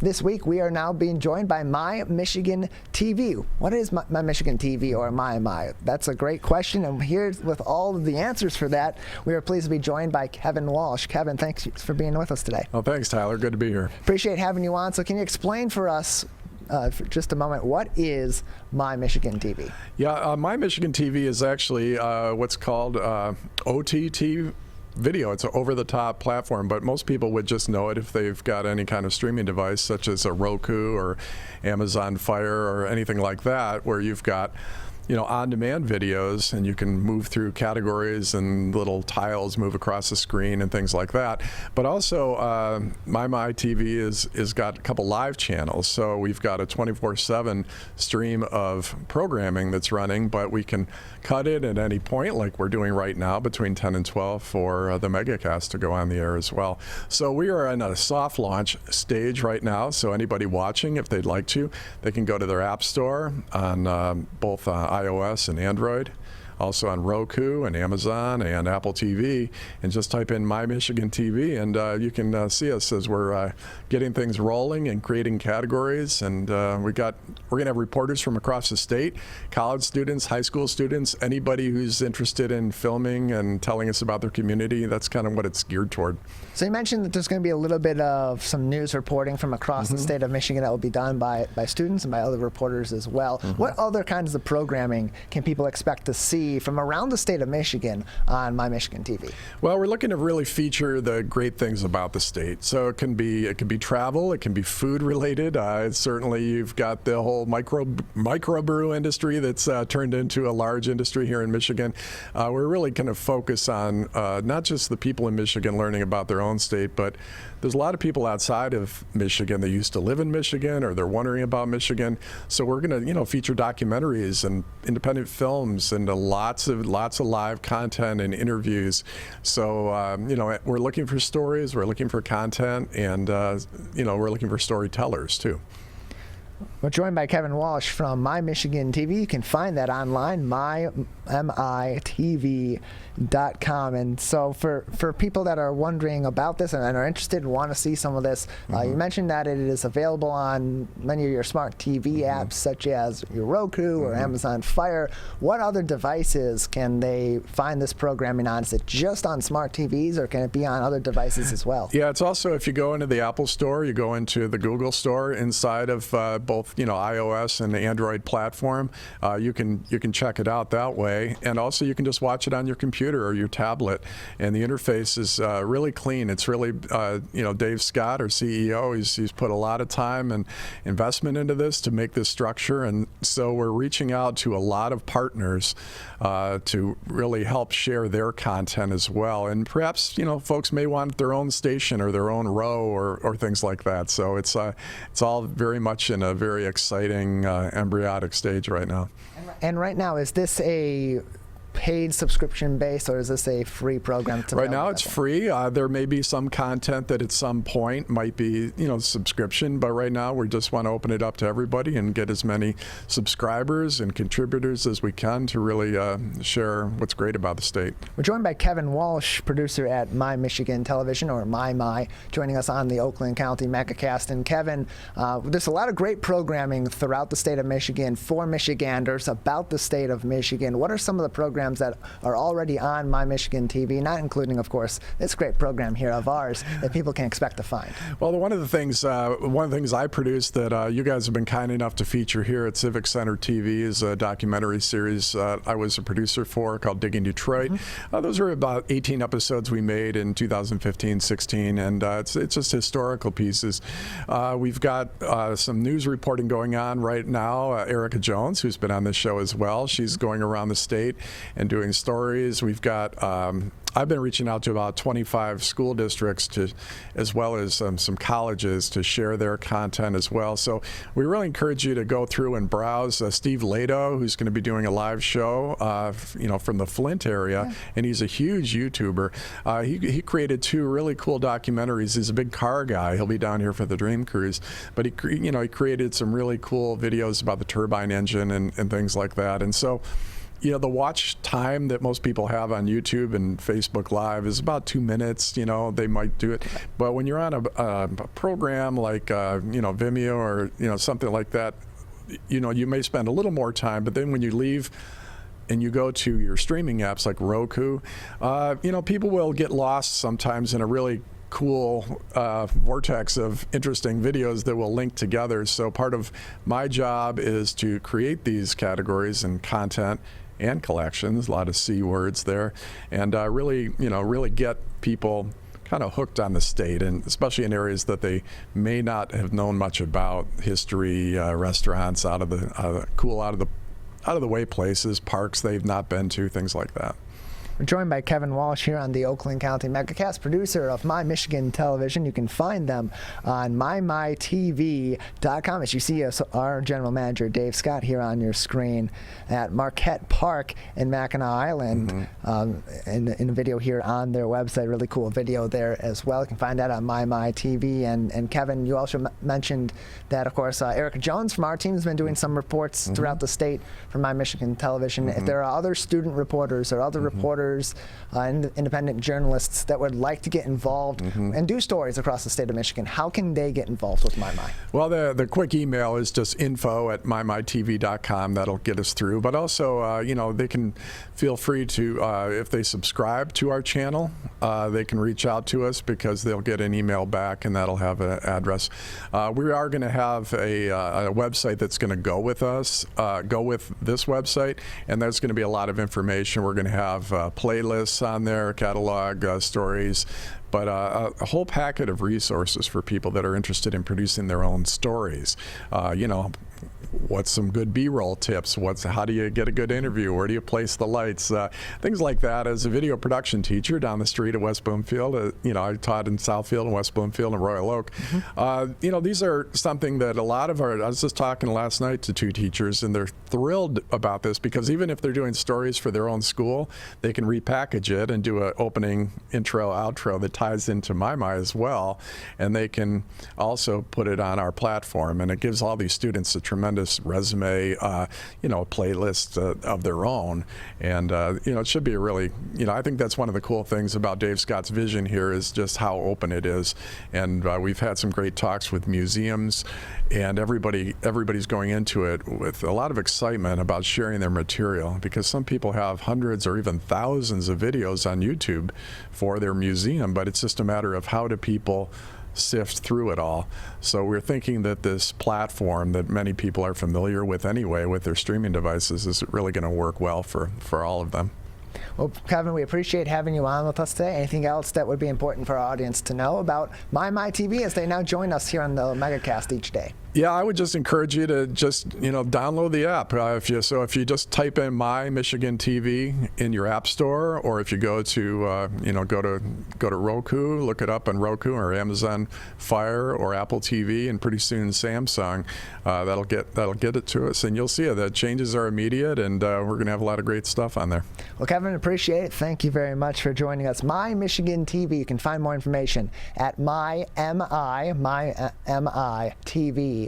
This week, we are now being joined by MyMichiganTV. What is MyMichiganTV or My? That's a great question, and here with all of the answers for that, we are pleased to be joined by Kevin Walsh. Kevin, thanks for being with us today. Oh, thanks, Tyler. Good to be here. Appreciate having you on. So can you explain for us, for just a moment, what is MyMichiganTV? Yeah, MyMichiganTV is actually what's called OTT video. It's an over-the-top platform, but most people would just know it if they've got any kind of streaming device, such as a Roku or Amazon Fire or anything like that, where you've got on-demand videos, and you can move through categories and little tiles move across the screen and things like that. But also, MyTV is got a couple live channels, so we've got a 24/7 stream of programming that's running, but we can cut it at any point, like we're doing right now, between 10 and 12 for the MegaCast to go on the air as well. So we are in a soft launch stage right now, so anybody watching, if they'd like to, they can go to their app store on both iOS and Android, also on Roku and Amazon and Apple TV, and just type in MyMichiganTV, and you can see us as we're getting things rolling and creating categories. And we're going to have reporters from across the state, college students, high school students, anybody who's interested in filming and telling us about their community. That's kind of what it's geared toward. So you mentioned that there's going to be a little bit of some news reporting from across the state of Michigan that will be done by students and by other reporters as well. What other kinds of programming can people expect to see from around the state of Michigan on MyMichiganTV? Well, we're looking to really feature the great things about the state. So it can be travel, it can be food related. Certainly, you've got the whole microbrew industry that's turned into a large industry here in Michigan. We're really going to focus on not just the people in Michigan learning about their own state, but there's a lot of people outside of Michigan that used to live in Michigan, or they're wondering about Michigan. So we're going to, feature documentaries and independent films and lots of live content and interviews. So we're looking for stories, we're looking for content, and we're looking for storytellers too. We're joined by Kevin Walsh from MyMichiganTV. You can find that online, mymitv.com. And so for people that are wondering about this and are interested and want to see some of this, you mentioned that it is available on many of your smart TV apps, such as your Roku or Amazon Fire. What other devices can they find this programming on? Is it just on smart TVs, or can it be on other devices as well? Yeah, it's also, if you go into the Apple Store, you go into the Google Store inside of both iOS and the Android platform. You can check it out that way, and also you can just watch it on your computer or your tablet. And the interface is really clean. It's really Dave Scott, our CEO, he's put a lot of time and investment into this to make this structure, and so we're reaching out to a lot of partners to really help share their content as well. And perhaps folks may want their own station or their own row or things like that. So it's all very much in a very exciting embryonic stage right now. And right now, is this a paid subscription base, or is this a free program? Right now it's free. There may be some content that at some point might be subscription, but right now we just want to open it up to everybody and get as many subscribers and contributors as we can to really share what's great about the state. We're joined by Kevin Walsh, producer at My Michigan Television, or My, joining us on the Oakland County MegaCast. And Kevin, there's a lot of great programming throughout the state of Michigan for Michiganders about the state of Michigan. What are some of the programs that are already on MyMichiganTV, not including, of course, this great program here of ours that people can expect to find? Well, one of the things I produced that you guys have been kind enough to feature here at Civic Center TV is a documentary series I was a producer for called Digging Detroit. Those are about 18 episodes we made in 2015-16, and it's just historical pieces. We've got some news reporting going on right now. Erica Jones, who's been on this show as well, she's going around the state and doing stories. We've got I've been reaching out to about 25 school districts as well as some colleges to share their content as well. So we really encourage you to go through and browse. Steve Lado, who's going to be doing a live show, from the Flint area, and he's a huge YouTuber. He created 2 really cool documentaries. He's a big car guy. He'll be down here for the Dream Cruise, but he created some really cool videos about the turbine engine and things like that. And so, the watch time that most people have on YouTube and Facebook Live is about 2 minutes. They might do it. But when you're on a program like, Vimeo or, something like that, you may spend a little more time. But then when you leave and you go to your streaming apps like Roku, people will get lost sometimes in a really cool vortex of interesting videos that will link together. So part of my job is to create these categories and content and collections, a lot of C words there, and really get people kind of hooked on the state, and especially in areas that they may not have known much about: history, restaurants, out of the way places, parks they've not been to, things like that. We're joined by Kevin Walsh here on the Oakland County MegaCast, producer of My Michigan Television. You can find them on MyMiTV.com. As you see our general manager, Dave Scott, here on your screen at Marquette Park in Mackinac Island, in a video here on their website. Really cool video there as well. You can find that on MyMiTV. And Kevin, you also mentioned that, of course, Erica Jones from our team has been doing some reports throughout the state for My Michigan Television. If there are other student reporters or other reporters, independent journalists that would like to get involved and do stories across the state of Michigan, how can they get involved with MyMi? Well, the quick email is just info@mymitv.com. That'll get us through. But also, they can feel free to, if they subscribe to our channel, they can reach out to us because they'll get an email back, and that'll have an address. We are going to have a website that's going to go with us, go with this website, and there's going to be a lot of information. We're going to have playlists on there, catalog stories, but a whole packet of resources for people that are interested in producing their own stories. What's some good B-roll tips? How do you get a good interview? Where do you place the lights? Things like that. As a video production teacher down the street at West Bloomfield, I taught in Southfield and West Bloomfield and Royal Oak. These are something that a lot of I was just talking last night to 2 teachers, and they're thrilled about this because even if they're doing stories for their own school, they can repackage it and do an opening, intro, outro that ties into MyMi as well, and they can also put it on our platform, and it gives all these students a tremendous resume, playlist of their own, and it should be a really, I think that's one of the cool things about Dave Scott's vision here is just how open it is, and we've had some great talks with museums, and everybody's going into it with a lot of excitement about sharing their material, because some people have hundreds or even thousands of videos on YouTube for their museum, but it's just a matter of how do people sift through it all. So we're thinking that this platform that many people are familiar with anyway with their streaming devices is really going to work well for all of them. Well, Kevin, we appreciate having you on with us today. Anything else that would be important for our audience to know about MyMiTV as they now join us here on the MegaCast each day? Yeah, I would just encourage you to just download the app. If you just type in MyMichiganTV in your app store, or if you go to go to Roku, look it up on Roku or Amazon Fire or Apple TV, and pretty soon Samsung, that'll get it to us, and you'll see it. The changes are immediate, and we're going to have a lot of great stuff on there. Well, Kevin, appreciate it. Thank you very much for joining us. My Michigan TV. You can find more information at MyMiTV.com.